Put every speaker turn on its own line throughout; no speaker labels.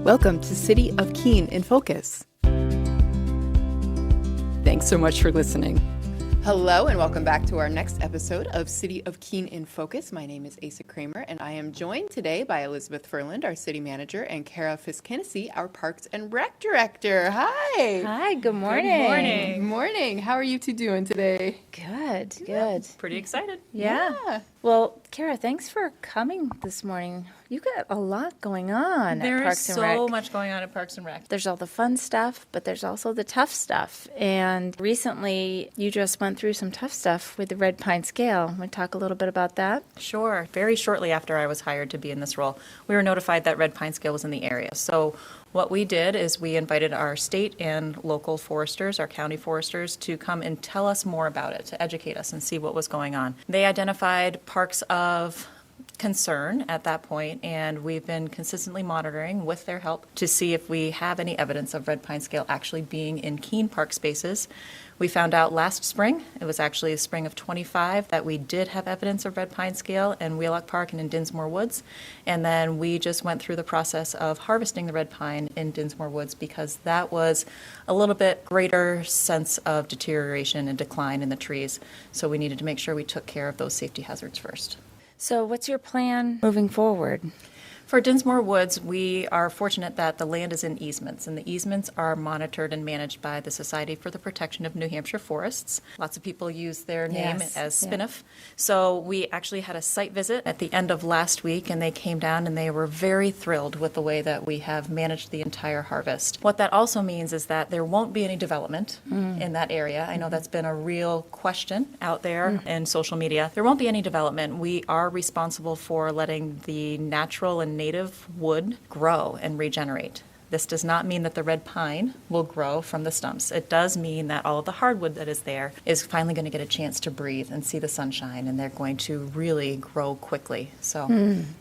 Welcome to City of Keene in Focus. Thanks so much for listening. Hello and welcome back to our next episode of City of Keene in Focus. My name is Asa Kramer and I am joined today by Elizabeth Furland, our city manager, and Kara Fiskinnessy, our Parks and Rec director. Hi.
Hi, good morning.
Good morning.
Good morning. How are you two doing today?
Good.
Pretty excited.
Yeah. Well, Kara, thanks for coming this morning. You got a lot going on
There
at
is
Parks and Rec.
so much going on at Parks and Rec.
There's all the fun stuff, but there's also the tough stuff. And recently, you just went through some tough stuff with the Red Pine Scale. Want to talk a little bit about that?
Sure. Very shortly after I was hired to be in this role, we were notified that Red Pine Scale was in the area. So what we did is we invited our state and local foresters, our county foresters, to come and tell us more about it, to educate us and see what was going on. They identified parks of concern at that point, and we've been consistently monitoring with their help to see if we have any evidence of red pine scale actually being in Keene park spaces. We found out last spring, it was actually the spring of 25, that we did have evidence of red pine scale in Wheelock Park and in Dinsmore Woods, and then we just went through the process of harvesting the red pine in Dinsmore Woods because that was a little bit greater sense of deterioration and decline in the trees, so we needed to make sure we took care of those safety hazards first.
So what's your plan moving forward?
For Dinsmore Woods, we are fortunate that the land is in easements, and the easements are monitored and managed by the Society for the Protection of New Hampshire Forests. Lots of people use their name as SPNF. So we actually had a site visit at the end of last week, and they came down and they were very thrilled with the way that we have managed the entire harvest. What that also means is that there won't be any development in that area. I know that's been a real question out there in social media. There won't be any development. We are responsible for letting the natural and native wood grow and regenerate. This does not mean that the red pine will grow from the stumps. It does mean that all of the hardwood that is there is finally going to get a chance to breathe and see the sunshine, and they're going to really grow quickly. So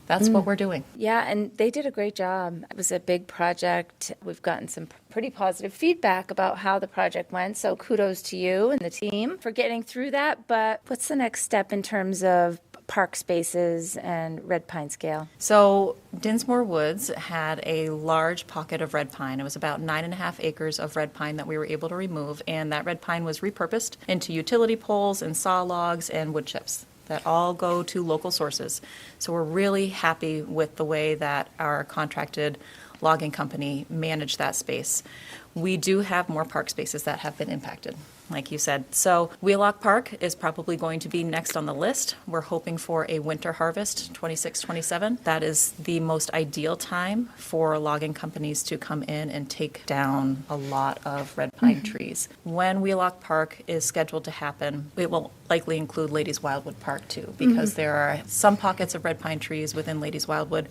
that's what we're doing.
Yeah, and they did a great job. It was a big project. We've gotten some pretty positive feedback about how the project went, so kudos to you and the team for getting through that. But what's the next step in terms of park spaces and red pine scale?
So Dinsmore Woods had a large pocket of red pine. It was about 9.5 acres of red pine that we were able to remove, and that red pine was repurposed into utility poles and saw logs and wood chips that all go to local sources. So we're really happy with the way that our contracted logging company managed that space. We do have more park spaces that have been impacted, like you said. So Wheelock Park is probably going to be next on the list. We're hoping for a winter harvest, 26-27. That is the most ideal time for logging companies to come in and take down a lot of red pine trees. When Wheelock Park is scheduled to happen, it will likely include Ladies Wildwood Park too, because there are some pockets of red pine trees within Ladies Wildwood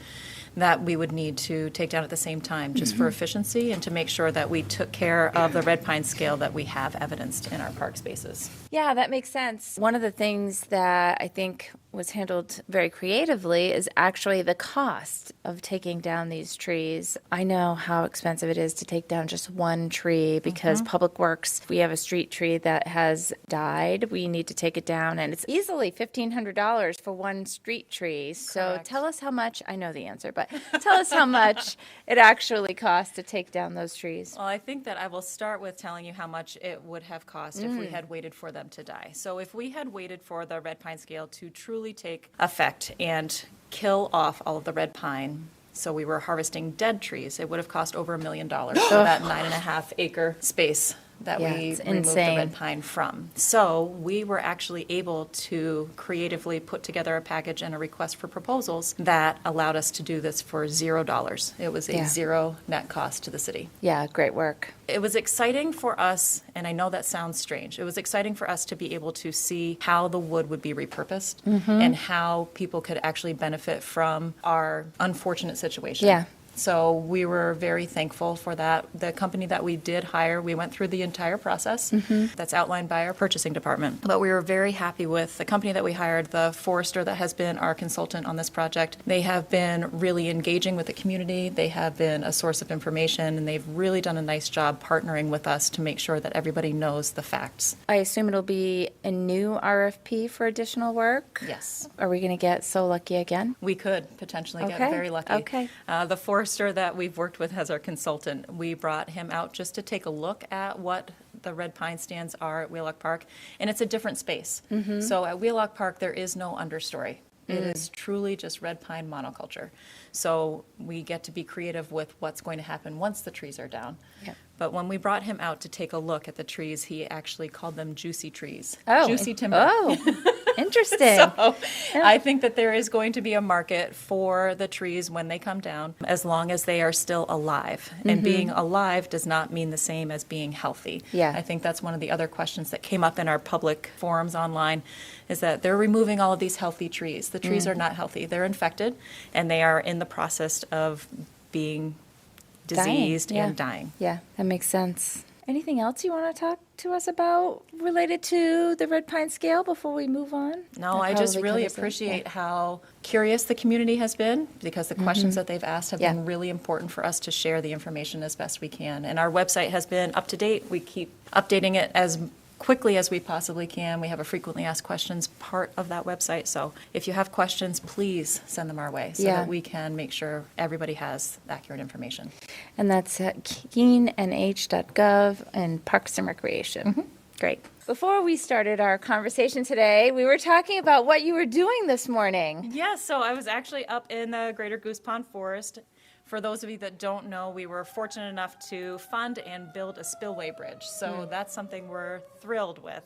that we would need to take down at the same time, just for efficiency and to make sure that we took care of the red pine scale that we have evidenced in our park spaces.
Yeah, that makes sense. One of the things that I think was handled very creatively is actually the cost of taking down these trees. I know how expensive it is to take down just one tree because Public Works, if we have a street tree that has died, we need to take it down, and it's easily $1,500 for one street tree. So
Correct.
tell us how much, I know the answer, but tell us how much it actually costs to take down those trees.
Well, I think that I will start with telling you how much it would have cost if we had waited for them to die. So if we had waited for the red pine scale to truly take effect and kill off all of the red pine, so we were harvesting dead trees, it would have cost over $1 million for that 9.5 acre space that
Yeah,
we
it's
removed
insane.
the red pine from. So we were actually able to creatively put together a package and a request for proposals that allowed us to do this for $0. It was a zero net cost to the city.
Yeah, great work.
It was exciting for us, and I know that sounds strange, it was exciting for us to be able to see how the wood would be repurposed and how people could actually benefit from our unfortunate situation.
Yeah.
So we were very thankful for that. The company that we did hire, we went through the entire process that's outlined by our purchasing department. But we were very happy with the company that we hired, the forester that has been our consultant on this project. They have been really engaging with the community. They have been a source of information, and they've really done a nice job partnering with us to make sure that everybody knows the facts.
I assume it'll be a new RFP for additional work?
Yes.
Are we going to get so lucky again?
We could potentially get
Okay,
very lucky.
okay.
The forester forester that we've worked with as our consultant. We brought him out just to take a look at what the red pine stands are at Wheelock Park, and it's a different space. So at Wheelock Park, there is no understory. It is truly just red pine monoculture. So we get to be creative with what's going to happen once the trees are down.
Yeah.
But when we brought him out to take a look at the trees, he actually called them juicy trees.
Oh.
Juicy timber.
Oh, interesting.
So I think that there is going to be a market for the trees when they come down, as long as they are still alive. And being alive does not mean the same as being healthy.
Yeah.
I think that's one of the other questions that came up in our public forums online, is that they're removing all of these healthy trees. The trees are not healthy. They're infected, and they are in the process of being diseased
Dying, yeah.
and dying.
Yeah, that makes sense. Anything else you want to talk to us about related to the red pine scale before we move on?
No,
That
I just
probably
really
covers it.
appreciate
Yeah.
how curious the community has been, because the questions that they've asked have
Yeah.
been really important for us to share the information as best we can. And our website has been up to date. We keep updating it as quickly as we possibly can. We have a frequently asked questions part of that website. So if you have questions, please send them our way so
Yeah.
that we can make sure everybody has accurate information.
And that's at keennh.gov and Parks and Recreation. Great. Before we started our conversation today, we were talking about what you were doing this morning.
Yes, so I was actually up in the Greater Goose Pond Forest. For those of you that don't know, we were fortunate enough to fund and build a spillway bridge. So that's something we're thrilled with.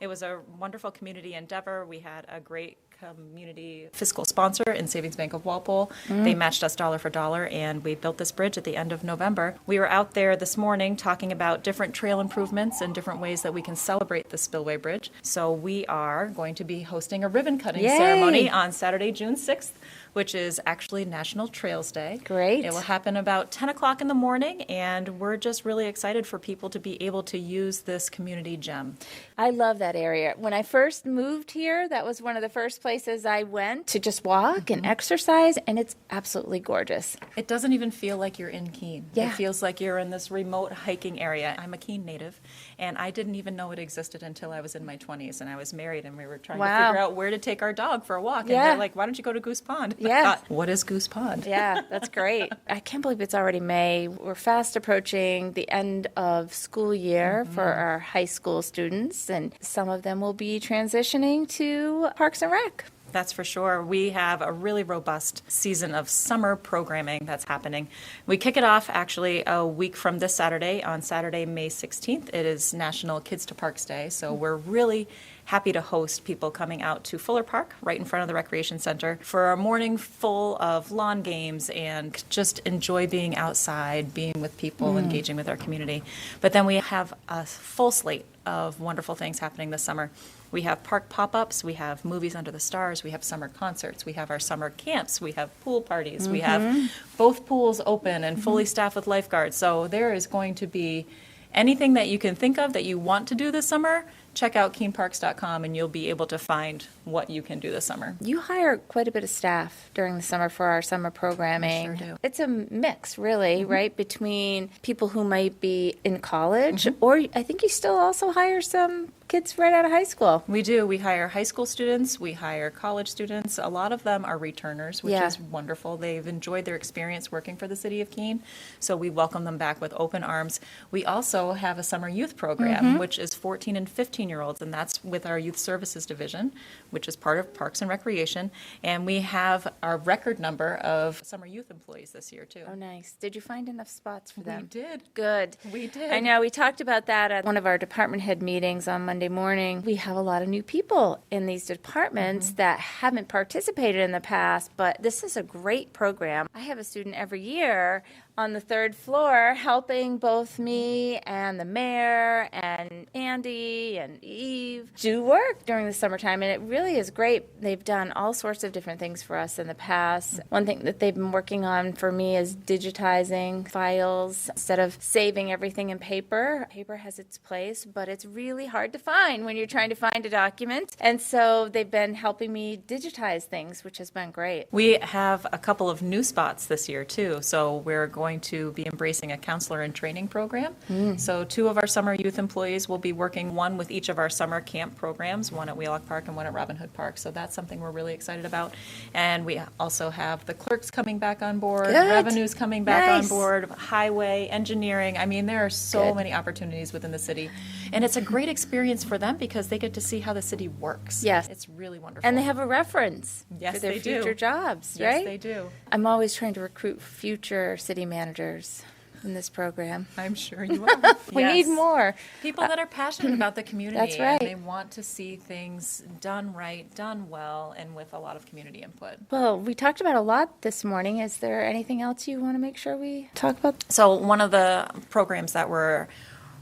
It was a wonderful community endeavor. We had a great community fiscal sponsor in Savings Bank of Walpole. They matched us dollar for dollar, and we built this bridge at the end of November. We were out there this morning talking about different trail improvements and different ways that we can celebrate the Spillway Bridge. So we are going to be hosting a ribbon cutting
Yay!
ceremony on Saturday, June 6th, which is actually National Trails Day.
Great.
It will happen about 10 o'clock in the morning, and we're just really excited for people to be able to use this community gem.
I love that area. When I first moved here, that was one of the first places I went to just walk and exercise, and it's absolutely gorgeous.
It doesn't even feel like you're in Keene.
Yeah.
It feels like you're in this remote hiking area. I'm a Keene native, and I didn't even know it existed until I was in my 20s, and I was married, and we were trying to
Wow.
figure out where to take our dog for a walk. And
Yeah.
they're like, why don't you go to Goose Pond? And I
Yeah.
thought, what is Goose Pond?
Yeah, that's great. I can't believe it's already May. We're fast approaching the end of school year for our high school students, and some of them will be transitioning to Parks and Rec.
That's for sure. We have a really robust season of summer programming that's happening. We kick it off actually a week from this Saturday, on Saturday, May 16th. It is National Kids to Parks Day, so we're really happy to host people coming out to Fuller Park, right in front of the Recreation Center, for a morning full of lawn games and just enjoy being outside, being with people, engaging with our community. But then we have a full slate of wonderful things happening this summer. We have park pop-ups, we have movies under the stars, we have summer concerts, we have our summer camps, we have pool parties, we have both pools open and fully staffed with lifeguards. So there is going to be anything that you can think of that you want to do this summer. Check out keenparks.com and you'll be able to find what you can do this summer.
You hire quite a bit of staff during the summer for our summer programming.
I sure do.
It's a mix, really, right, between people who might be in college, or I think you still also hire some kids right out of high school.
We do. We hire high school students. We hire college students. A lot of them are returners, which
Yeah.
is wonderful. They've enjoyed their experience working for the city of Keene, so we welcome them back with open arms. We also have a summer youth program, which is 14 and 15-year-olds, and that's with our Youth Services Division, which is part of Parks and Recreation. And we have our record number of summer youth employees this year, too.
Oh, nice. Did you find enough spots for them?
We did.
Good.
We did.
I know. We talked about that at one of our department head meetings on Monday morning. We have a lot of new people in these departments that haven't participated in the past, but this is a great program. I have a student every year on the third floor helping both me and the mayor and Andy and Eve do work during the summertime, and it really is great. They've done all sorts of different things for us in the past. One thing that they've been working on for me is digitizing files instead of saving everything in paper. Paper has its place, but it's really hard to find when you're trying to find a document, and so they've been helping me digitize things, which has been great.
We have a couple of new spots this year, too. So we're going going to be embracing a counselor in training program. So 2 of our summer youth employees will be working, one with each of our summer camp programs, one at Wheelock Park and one at Robin Hood Park. So that's something we're really excited about. And we also have the clerks coming back on board,
Good.
revenues coming back on
Nice.
board, highway, engineering. I mean, there are so
Good.
many opportunities within the city. And it's a great experience for them because they get to see how the city works.
Yes.
It's really wonderful.
And they have a reference
Yes,
for their
they do.
future jobs,
Yes,
right?
they do.
I'm always trying to recruit future city managers in this program.
I'm sure you are.
We need more.
People that are passionate about the community.
That's right.
And they want to see things done right, done well, and with a lot of community input.
Well, we talked about a lot this morning. Is there anything else you want to make sure we talk about?
So one of the programs that we're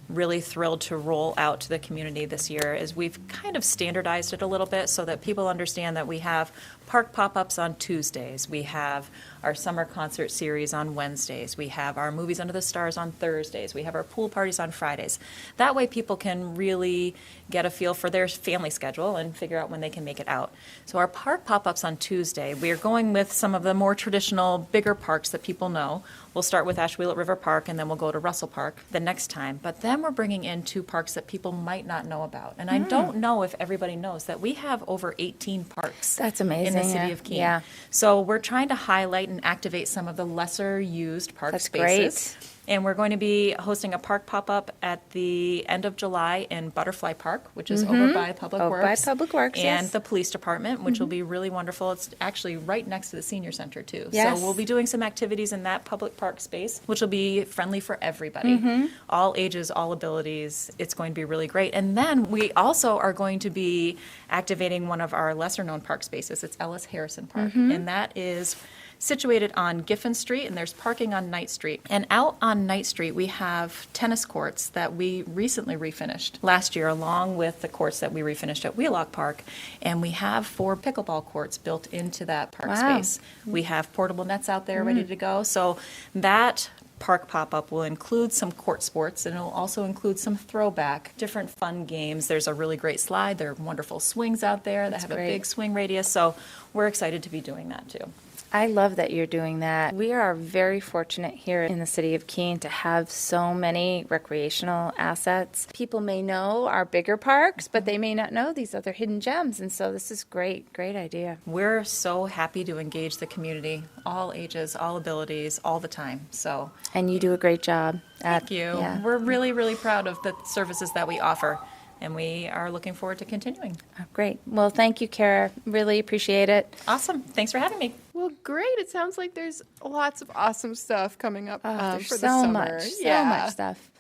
really thrilled to roll out to the community this year is we've kind of standardized it a little bit so that people understand that we have park pop-ups on Tuesdays. We have our summer concert series on Wednesdays. We have our Movies Under the Stars on Thursdays. We have our pool parties on Fridays. That way people can really get a feel for their family schedule and figure out when they can make it out. So our park pop-ups on Tuesday, we are going with some of the more traditional, bigger parks that people know. We'll start with Ashwellet River Park, and then we'll go to Russell Park the next time. But then we're bringing in 2 parks that people might not know about. And I don't know if everybody knows that we have over 18 parks.
That's amazing,
In the city
yeah.
of Keene.
Yeah.
So we're trying to highlight and activate some of the lesser used park
That's
spaces.
great.
And we're going to be hosting a park pop-up at the end of July in Butterfly Park, which is over by Public
Over by
Works.
Public Works,
And
yes.
the police department, which will be really wonderful. It's actually right next to the senior center, too.
Yes.
So we'll be doing some activities in that public park space, which will be friendly for everybody. All ages, all abilities. It's going to be really great. And then we also are going to be activating one of our lesser-known park spaces. It's Ellis Harrison Park. And that is situated on Giffen Street, and there's parking on Knight Street. And out on Knight Street, we have tennis courts that we recently refinished last year, along with the courts that we refinished at Wheelock Park. And we have 4 pickleball courts built into that park
Wow.
space. We have portable nets out there ready to go. So that park pop-up will include some court sports, and it'll also include some throwback, different fun games. There's a really great slide. There are wonderful swings out there that have
great.
a big swing radius. So we're excited to be doing that, too.
I love that you're doing that. We are very fortunate here in the city of Keene to have so many recreational assets. People may know our bigger parks, but they may not know these other hidden gems. And so this is great, great idea.
We're so happy to engage the community, all ages, all abilities, all the time. So
And you do a great job.
thank you.
Yeah.
We're really, really proud of the services that we offer, and we are looking forward to continuing.
Oh, great. Well, thank you, Kara. Really appreciate it.
Awesome. Thanks for having me.
Well, great. It sounds like there's lots of awesome stuff coming up
There's
for the
so
summer.
much, so much stuff.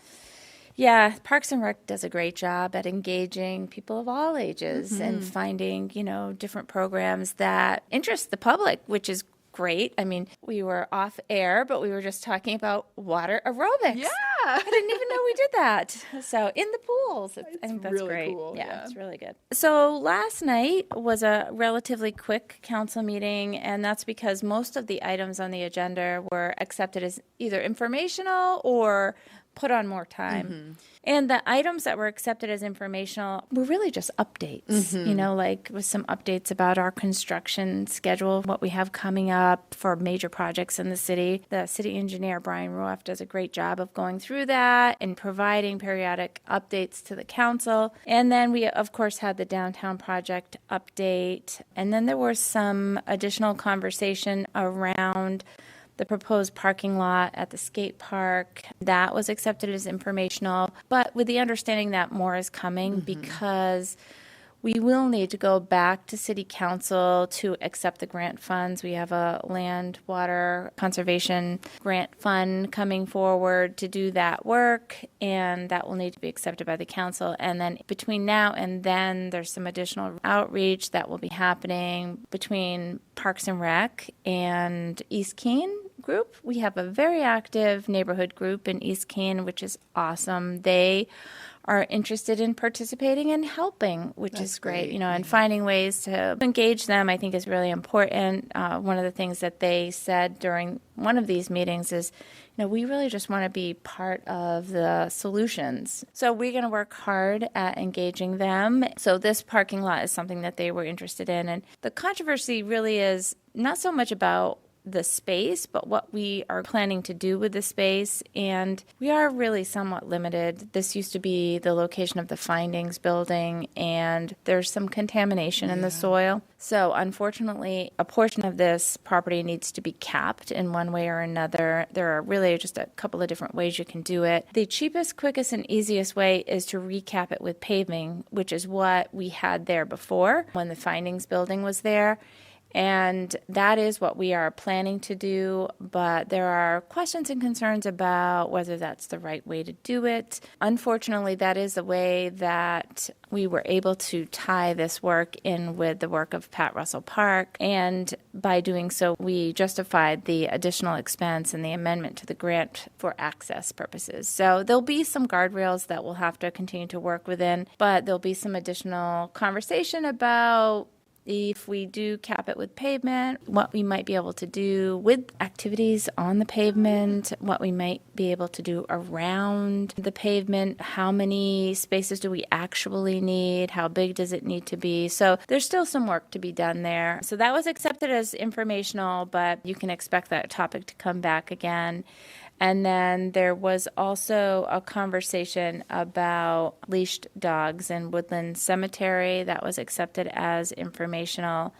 Yeah, Parks and Rec does a great job at engaging people of all ages and finding, different programs that interest the public, which is great. I mean, we were off air, but we were just talking about water aerobics.
Yeah.
I didn't even know we did that. So in the pools, I think that's
really
great.
cool, yeah.
It's really good. So last night was a relatively quick council meeting, and that's because most of the items on the agenda were accepted as either informational or put on more time. And the items that were accepted as informational were really just updates, like with some updates about our construction schedule, what we have coming up for major projects in the city. The city engineer, Brian Ruoff, does a great job of going through that and providing periodic updates to the council. And then we, of course, had the downtown project update. And then there was some additional conversation around the proposed parking lot at the skate park. That was accepted as informational, but with the understanding that more is coming because we will need to go back to City Council to accept the grant funds. We have a land water conservation grant fund coming forward to do that work, and that will need to be accepted by the council. And then between now and then, there's some additional outreach that will be happening between Parks and Rec and East Keene group. We have a very active neighborhood group in East Keene, which is awesome. They are interested in participating and helping, which is great, and finding ways to engage them, I think, is really important. One of the things that they said during one of these meetings is, we really just want to be part of the solutions. So we're going to work hard at engaging them. So this parking lot is something that they were interested in. And the controversy really is not so much about the space, but what we are planning to do with the space. And we are really somewhat limited. This used to be the location of the findings building, and there's some contamination in the soil. So unfortunately, a portion of this property needs to be capped in one way or another. There are really just a couple of different ways you can do it. The cheapest, quickest, and easiest way is to recap it with paving, which is what we had there before when the findings building was there. And that is what we are planning to do, but there are questions and concerns about whether that's the right way to do it. Unfortunately, that is the way that we were able to tie this work in with the work of Pat Russell Park, and by doing so, we justified the additional expense and the amendment to the grant for access purposes. So there'll be some guardrails that we'll have to continue to work within, but there'll be some additional conversation about if we do cap it with pavement, what we might be able to do with activities on the pavement, what we might be able to do around the pavement, how many spaces do we actually need, how big does it need to be. So there's still some work to be done there. So that was accepted as informational, but you can expect that topic to come back again. And then there was also a conversation about leashed dogs in Woodland Cemetery that was accepted as informational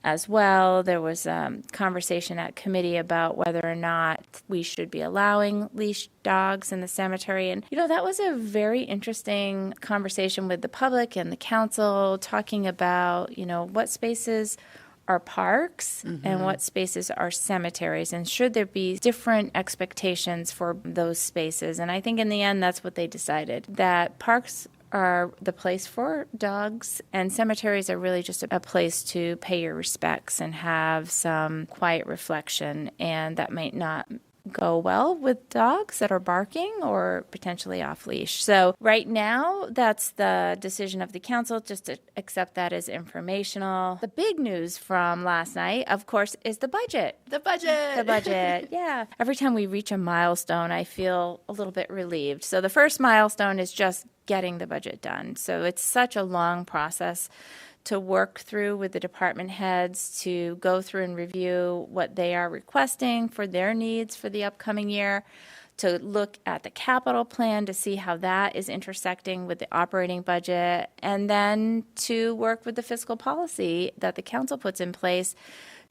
as well. There was a conversation at committee about whether or not we should be allowing leashed dogs in the cemetery. And, that was a very interesting conversation with the public and the council, talking about, what spaces are parks and what spaces are cemeteries, and should there be different expectations for those spaces. And I think in the end that's what they decided, that parks are the place for dogs and cemeteries are really just a place to pay your respects and have some quiet reflection, and that might not go well with dogs that are barking or potentially off leash. So right now, that's the decision of the council, just to accept that as informational. The big news from last night, of course, is the budget.
The budget.
Yeah. Every time we reach a milestone, I feel a little bit relieved. So the first milestone is just getting the budget done. So it's such a long process to work through with the department heads, to go through and review what they are requesting for their needs for the upcoming year, to look at the capital plan to see how that is intersecting with the operating budget, and then to work with the fiscal policy that the council puts in place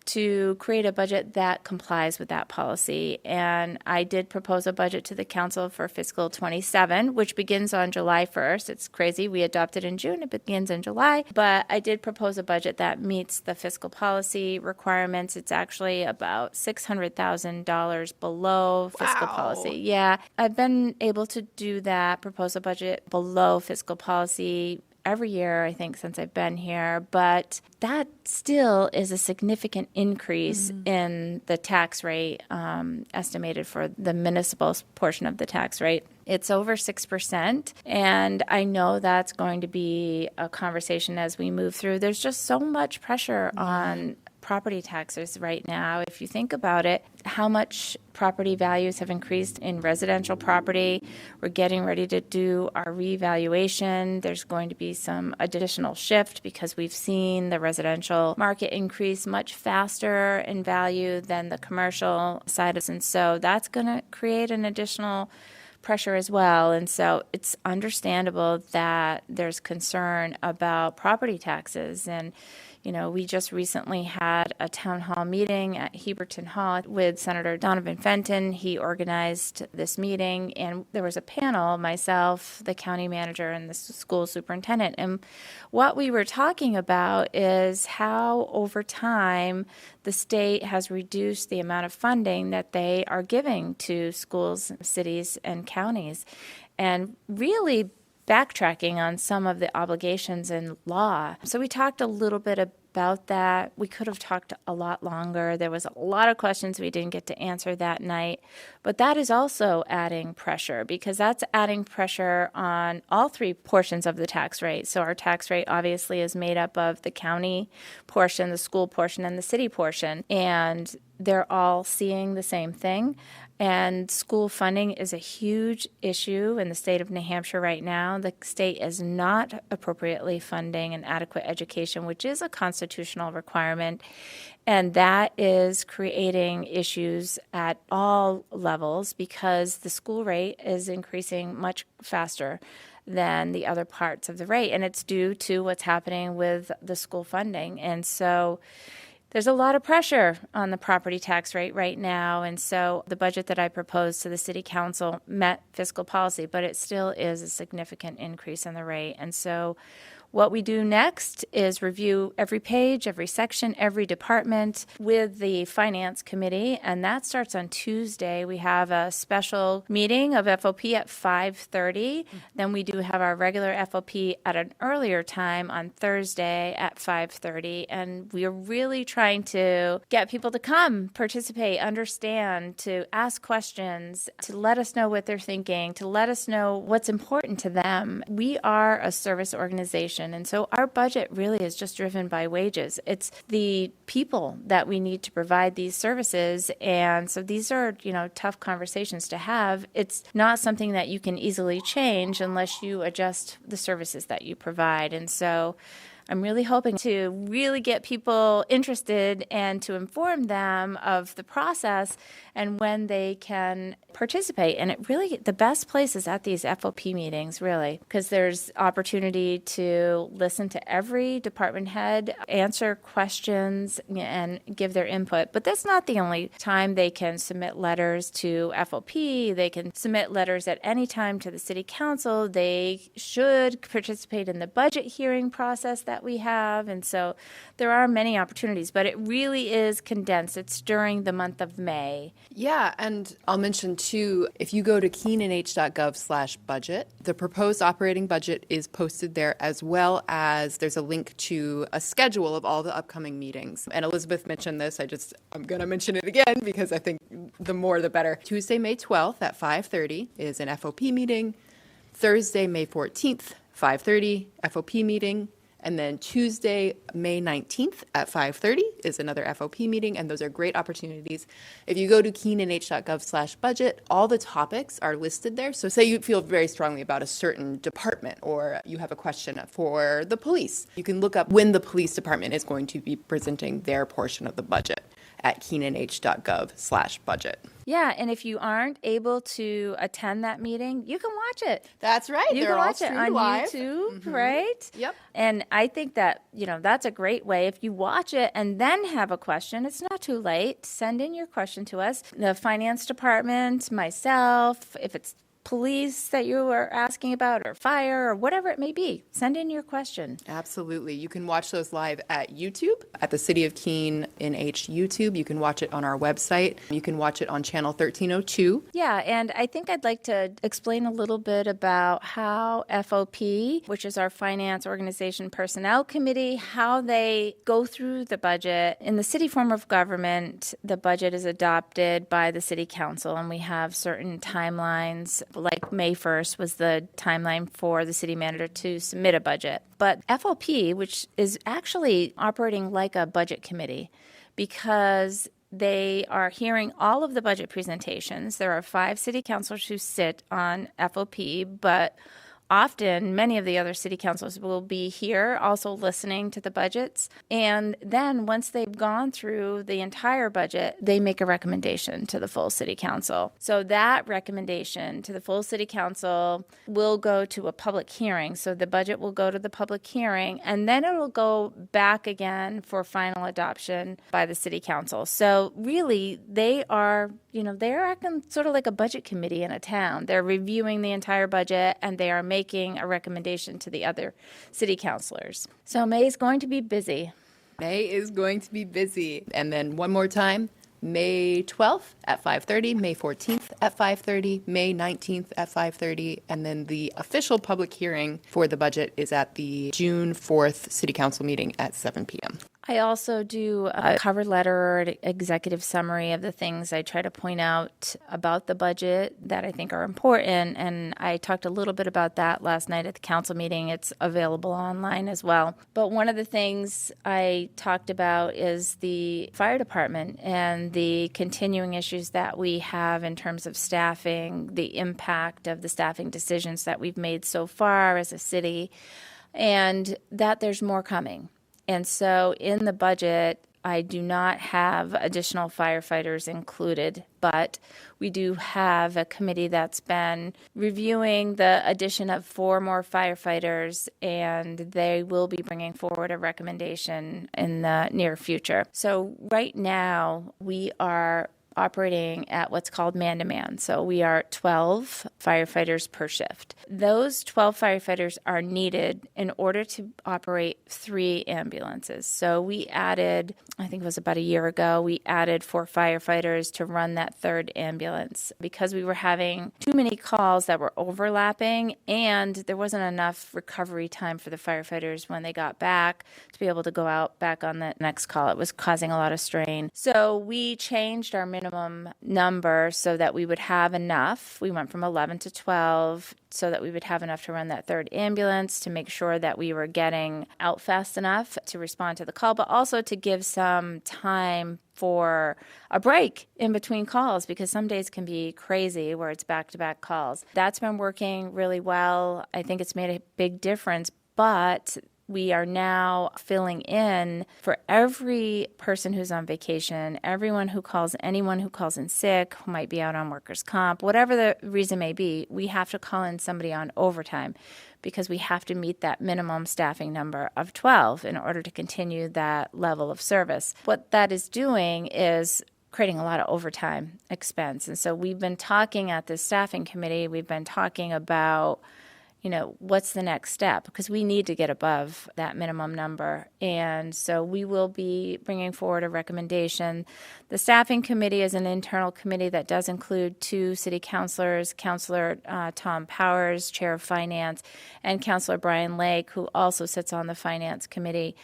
to create a budget that complies with that policy. And I did propose a budget to the council for fiscal 27, which begins on July 1st. It's crazy. We adopted in June. It begins in July. But I did propose a budget that meets the fiscal policy requirements. It's actually about $600,000 below fiscal policy. Yeah. I've been able to do that, propose a budget below fiscal policy every year, I think, since I've been here, but that still is a significant increase in the tax rate estimated for the municipal portion of the tax rate. It's over 6%, and I know that's going to be a conversation as we move through. There's just so much pressure on property taxes right now. If you think about it, how much property values have increased in residential property. We're getting ready to do our revaluation. There's going to be some additional shift because we've seen the residential market increase much faster in value than the commercial side. And so that's going to create an additional pressure as well. And so it's understandable that there's concern about property taxes. And we just recently had a town hall meeting at Heberton Hall with Senator Donovan Fenton. He organized this meeting, and there was a panel, myself, the county manager, and the school superintendent. And what we were talking about is how, over time, the state has reduced the amount of funding that they are giving to schools, cities, and counties, and really backtracking on some of the obligations in law. So we talked a little bit about that. We could have talked a lot longer. There was a lot of questions we didn't get to answer that night. But that is also adding pressure, because that's adding pressure on all three portions of the tax rate. So our tax rate obviously is made up of the county portion, the school portion, and the city portion. And they're all seeing the same thing. And school funding is a huge issue in the state of New Hampshire right now. The state is not appropriately funding an adequate education, which is a constitutional requirement. And that is creating issues at all levels because the school rate is increasing much faster than the other parts of the rate. And it's due to what's happening with the school funding. And so there's a lot of pressure on the property tax rate right now. And so the budget that I proposed to the city council met fiscal policy, but it still is a significant increase in the rate. And so what we do next is review every page, every section, every department with the Finance Committee, and that starts on Tuesday. We have a special meeting of FOP at 5:30. Then we do have our regular FOP at an earlier time on Thursday at 5:30, and we are really trying to get people to come, participate, understand, to ask questions, to let us know what they're thinking, to let us know what's important to them. We are a service organization. And so our budget really is just driven by wages. It's the people that we need to provide these services. And so these are, tough conversations to have. It's not something that you can easily change unless you adjust the services that you provide. And so I'm really hoping to really get people interested and to inform them of the process and when they can participate. And it really, the best place is at these FOP meetings, really, because there's opportunity to listen to every department head, answer questions, and give their input. But that's not the only time they can submit letters to FOP. They can submit letters at any time to the city council. They should participate in the budget hearing process that we have. And so there are many opportunities, but it really is condensed. It's during the month of May.
Yeah, and I'll mention too, if you go to keenanh.gov/budget, the proposed operating budget is posted there, as well as there's a link to a schedule of all the upcoming meetings. And Elizabeth mentioned this. I'm going to mention it again because I think the more the better. Tuesday, May 12th at 5:30 is an FOP meeting. Thursday, May 14th, 5:30, FOP meeting. And then Tuesday, May 19th at 5:30 is another FOP meeting, and those are great opportunities. If you go to keenanh.gov/budget, all the topics are listed there. So say you feel very strongly about a certain department or you have a question for the police. You can look up when the police department is going to be presenting their portion of the budget at keenanh.gov/budget.
Yeah, and if you aren't able to attend that meeting, you can watch it.
That's right.
You can watch it on
live.
YouTube, right?
Yep.
And I think that, that's a great way. If you watch it and then have a question, it's not too late. Send in your question to us. The finance department, myself, if it's police that you are asking about or fire or whatever it may be, send in your question.
Absolutely. You can watch those live at YouTube, at the City of Keene NH YouTube. You can watch it on our website. You can watch it on channel 1302.
Yeah, and I think I'd like to explain a little bit about how FOP, which is our Finance Organization Personnel Committee, how they go through the budget. In the city form of government, the budget is adopted by the City Council, and we have certain timelines. Like May 1st was the timeline for the city manager to submit a budget. But FOP, which is actually operating like a budget committee, because they are hearing all of the budget presentations. There are 5 city councilors who sit on FOP, but often many of the other city councils will be here also listening to the budgets. And then once they've gone through the entire budget, they make a recommendation to the full city council. So that recommendation to the full city council will go to a public hearing. So the budget will go to the public hearing, and then it will go back again for final adoption by the city council. So really, they are acting sort of like a budget committee in a town. They're reviewing the entire budget, and they are making a recommendation to the other city councilors. So May is going to be busy.
May is going to be busy. And then one more time, May 12th at 5:30, May 14th at 5:30, May 19th at 5:30, and then the official public hearing for the budget is at the June 4th City Council meeting at 7 p.m.
I also do a cover letter or an executive summary of the things I try to point out about the budget that I think are important. And I talked a little bit about that last night at the council meeting. It's available online as well. But one of the things I talked about is the fire department and the continuing issues that we have in terms of staffing, the impact of the staffing decisions that we've made so far as a city, and that there's more coming. And so in the budget, I do not have additional firefighters included, but we do have a committee that's been reviewing the addition of 4 more firefighters, and they will be bringing forward a recommendation in the near future. So right now, we are operating at what's called man-to-man. So we are 12 firefighters per shift. Those 12 firefighters are needed in order to operate 3 ambulances. So we added, I think it was about a year ago, we added 4 firefighters to run that 3rd ambulance because we were having too many calls that were overlapping and there wasn't enough recovery time for the firefighters when they got back to be able to go out back on the next call. It was causing a lot of strain. So we changed our minimum number so that we would have enough. We went from 11 to 12 so that we would have enough to run that 3rd ambulance, to make sure that we were getting out fast enough to respond to the call, but also to give some time for a break in between calls, because some days can be crazy where it's back-to-back calls. That's been working really well. I think it's made a big difference, but we are now filling in for every person who's on vacation, anyone who calls in sick, who might be out on workers' comp, whatever the reason may be, we have to call in somebody on overtime because we have to meet that minimum staffing number of 12 in order to continue that level of service. What that is doing is creating a lot of overtime expense. And so we've been talking at the staffing committee, we've been talking about what's the next step? Because we need to get above that minimum number. And so we will be bringing forward a recommendation. The staffing committee is an internal committee that does include 2 city councilors, Councilor Tom Powers, Chair of Finance, and Councilor Brian Lake, who also sits on the Finance Committee.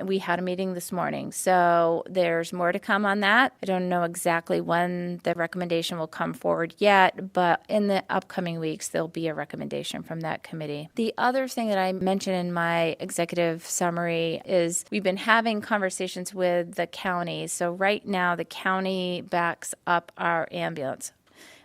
We had a meeting this morning, so there's more to come on that. I don't know exactly when the recommendation will come forward yet, but in the upcoming weeks, there'll be a recommendation from that committee. The other thing that I mentioned in my executive summary is we've been having conversations with the county. So right now, the county backs up our ambulance.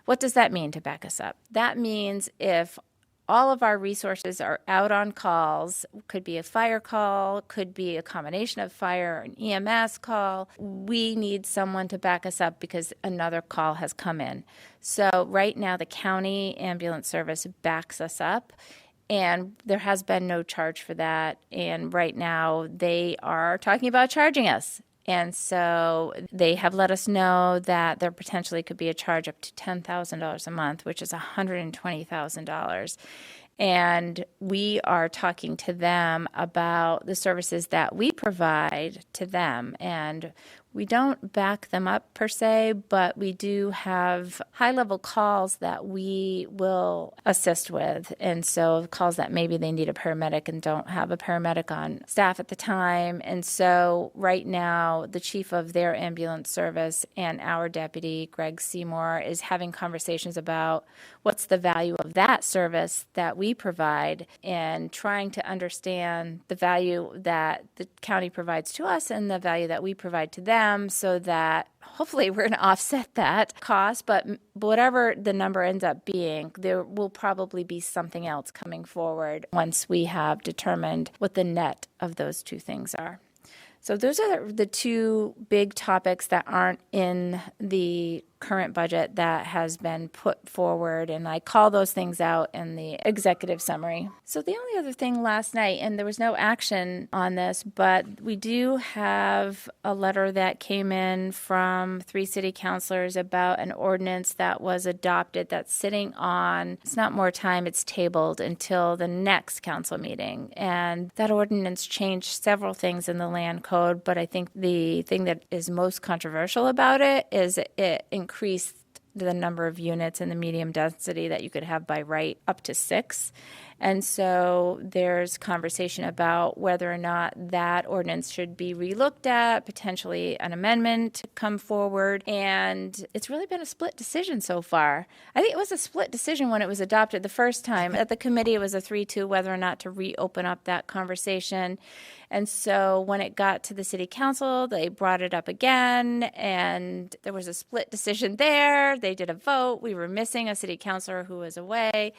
What does that mean to back us up? That means if all of our resources are out on calls, could be a fire call, could be a combination of fire and EMS call. We need someone to back us up because another call has come in. So right now the county ambulance service backs us up, and there has been no charge for that. And right now they are talking about charging us. And so they have let us know that there potentially could be a charge up to $10,000 a month, which is $120,000. And we are talking to them about the services that we provide to them. And we don't back them up per se, but we do have high-level calls that we will assist with. And so calls that maybe they need a paramedic and don't have a paramedic on staff at the time. And so right now, the chief of their ambulance service and our deputy, Greg Seymour, is having conversations about what's the value of that service that we provide and trying to understand the value that the county provides to us and the value that we provide to them, so that hopefully we're going to offset that cost. But whatever the number ends up being, there will probably be something else coming forward once we have determined what the net of those 2 things are. So those are the 2 big topics that aren't in the current budget that has been put forward, and I call those things out in the executive summary. So the only other thing last night, and there was no action on this, but we do have a letter that came in from 3 city councilors about an ordinance that was adopted that's sitting on, it's not more time, it's tabled until the next council meeting. And that ordinance changed several things in the land code, but I think the thing that is most controversial about it is it increased the number of units in the medium density that you could have by right up to 6. And so there's conversation about whether or not that ordinance should be relooked at, potentially an amendment come forward. And it's really been a split decision so far. I think it was a split decision when it was adopted the first time. At the committee, it was a 3-2 whether or not to reopen up that conversation. And so when it got to the city council, they brought it up again, and there was a split decision there. They did a vote. We were missing a city councilor who was away.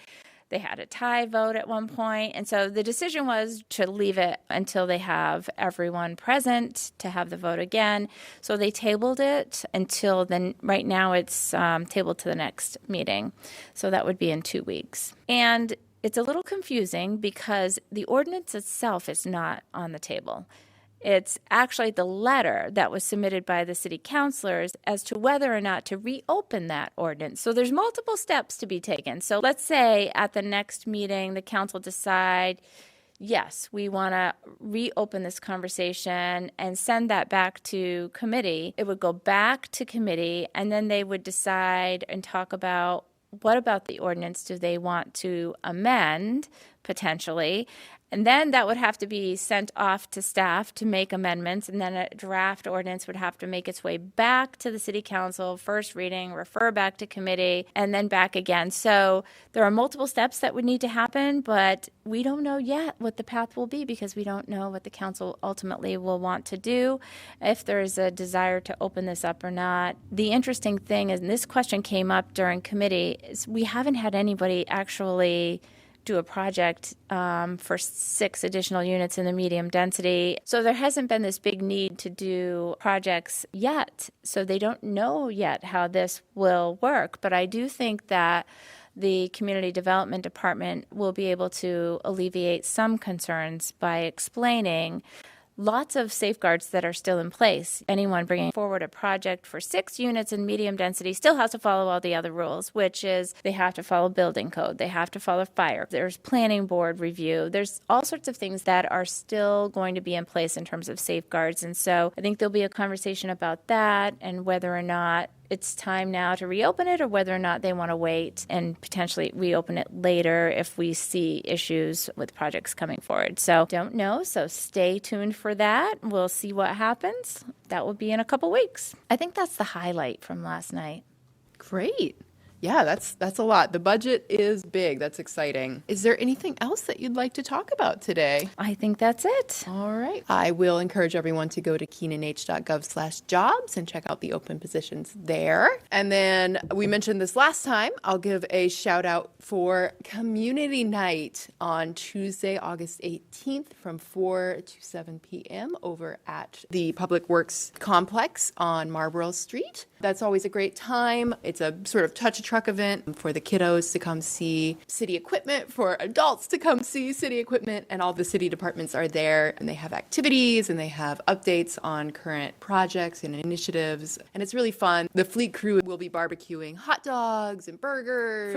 They had a tie vote at one point. And so the decision was to leave it until they have everyone present to have the vote again. So they tabled it until then. Right now it's tabled to the next meeting. So that would be in 2 weeks. And it's a little confusing because the ordinance itself is not on the table. It's actually the letter that was submitted by the city councilors as to whether or not to reopen that ordinance. So there's multiple steps to be taken. So let's say at the next meeting, the council decide, yes, we want to reopen this conversation and send that back to committee. It would go back to committee, and then they would decide and talk about what about the ordinance do they want to amend potentially. And then that would have to be sent off to staff to make amendments, and then a draft ordinance would have to make its way back to the city council, first reading, refer back to committee, and then back again. So there are multiple steps that would need to happen, but we don't know yet what the path will be because we don't know what the council ultimately will want to do, if there's a desire to open this up or not. The interesting thing is, and this question came up during committee, is we haven't had anybody actually do a project for 6 additional units in the medium density. So there hasn't been this big need to do projects yet. So they don't know yet how this will work. But I do think that the Community Development Department will be able to alleviate some concerns by explaining lots of safeguards that are still in place. Anyone bringing forward a project for 6 units in medium density still has to follow all the other rules, which is they have to follow building code, they have to follow fire, there's planning board review, there's all sorts of things that are still going to be in place in terms of safeguards. And so I think there'll be a conversation about that and whether or not it's time now to reopen it or whether or not they want to wait and potentially reopen it later if we see issues with projects coming forward. So don't know. So stay tuned for that. We'll see what happens. That will be in a couple weeks. I think that's the highlight from last night.
Great. Yeah, that's a lot. The budget is big. That's exciting. Is there anything else that you'd like to talk about today?
I think that's it.
All right. I will encourage everyone to go to keenanh.gov/jobs and check out the open positions there. And then we mentioned this last time. I'll give a shout out for Community Night on Tuesday, August 18th from 4 to 7 p.m. over at the Public Works Complex on Marlborough Street. That's always a great time. It's a sort of touch-a-truck event for the kiddos to come see city equipment, for adults to come see city equipment, and all the city departments are there, and they have activities, and they have updates on current projects and initiatives, and it's really fun. The fleet crew will be barbecuing hot dogs and burgers.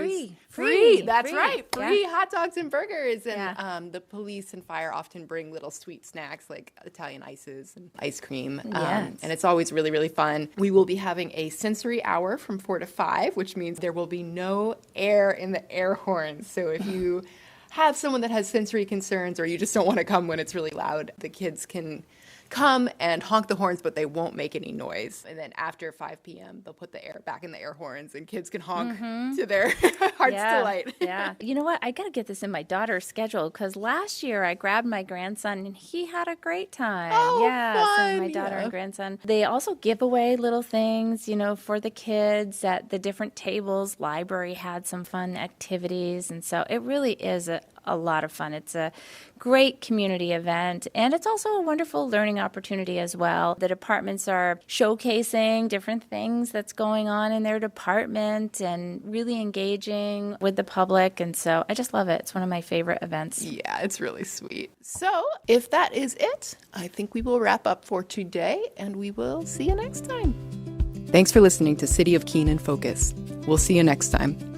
Free. That's right. Free hot dogs and burgers. And the police and fire often bring little sweet snacks like Italian ices and ice cream.
Yes.
And it's always really, really fun. We will be having a sensory hour from 4 to 5, which means there will be no air in the air horns. So if you have someone that has sensory concerns or you just don't want to come when it's really loud, the kids can come and honk the horns, but they won't make any noise. And then after 5 p.m., they'll put the air back in the air horns and kids can honk to their heart's delight.
Yeah. You know what? I got to get this in my daughter's schedule because last year I grabbed my grandson and he had a great time.
Oh, fun.
So my daughter and grandson. They also give away little things, for the kids at the different tables. Library had some fun activities. And so it really is a lot of fun. It's a great community event, and it's also a wonderful learning opportunity as well. The departments are showcasing different things that's going on in their department and really engaging with the public, and so I just love it. It's one of my favorite events.
Yeah, it's really sweet. So if that is it, I think we will wrap up for today, and we will see you next time. Thanks for listening to City of Keene in Focus. We'll see you next time.